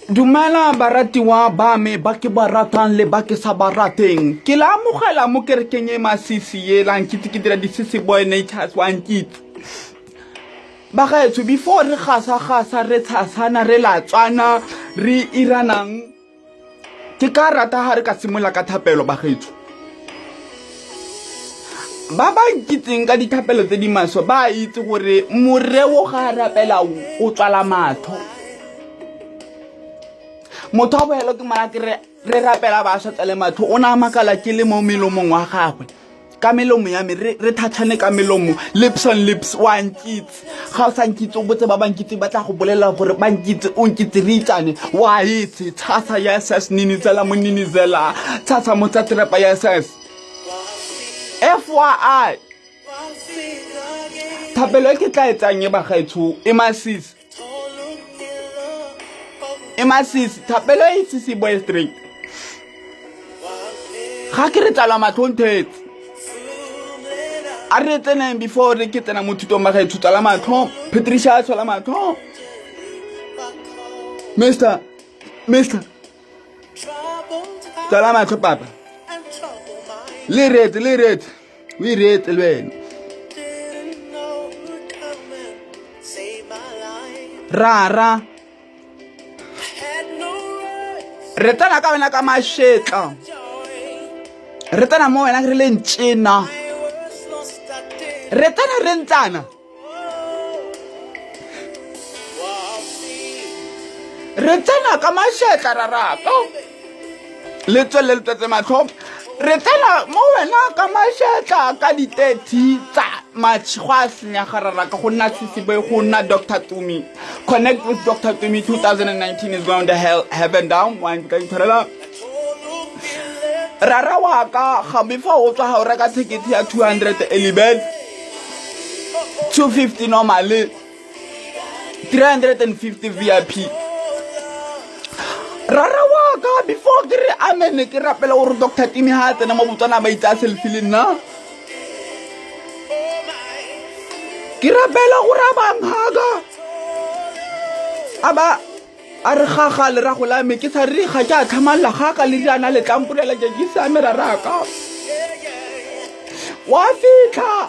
Dumela baratiwa ba me ba ke ba ratang le ba ke sa ba rateng. Ke la amogela mo kerekeng e masisi yela nkitse ke dira di-Sissy Boy Natures wa nkitse. Bagaetsho before re gasa re tshasana re latswana re iranang ke ka rata ha re ka simola ka thapelo bagaetsho. Ba ba nkitseng ka dithapelo tse di maswa ba itse gore moreo ga rapela o tswala matho. Motho wa bohelo ke mana ke re rapela ba sa tsale matho o na makala ke le mo melomong wa gagwe ka melomo ya me re thathane ka melomo lips on lips wa nkitse ga o sa nkitse o botse ba nkitse ba tla go bolela gore ba nkitse o nkitse re itsane wa itse tshasa ya SS nini tsela mo nini zela tshasa mo tsa trepa ya SS FYI thapelo ke tla etsang e ba gaetsho e masisi Emasisi thapelo e Sissy Boy Street ga ke re tsala mathonthetse a re tsena before re ke tsena mo thutong ba gaetsho tsala matho Patricia tsala matho Mr tsala matho papa le rete we rete le wena rara re tana ka wena ka mashetla re tana mo wena re le ntšena re tana re ntsana re tana ka mashetla raraka le tswele le tsetse matlho re tana mo wena ka mashetla ka di-30 tsa matšhwa senya gararaka go nna Sissy Boy go nna Dr. Tumi connect with Dr. Tumi 2019 is going to heaven down one ka itshwarela rara wa ka ga before o tswa ha o reka ticket ya 200 elibet 250 normally 350 VIP rara wa ka before ke re amen ke rapela gore Dr. Tumi ha tsena mo botsana ba itsa selfie le nna ke rapela gore bang haga aba a re gaga le ra go la me ke sa re ga ke a tlhamalla gaga le diana le tlampulela ke sa meraraka wa fitla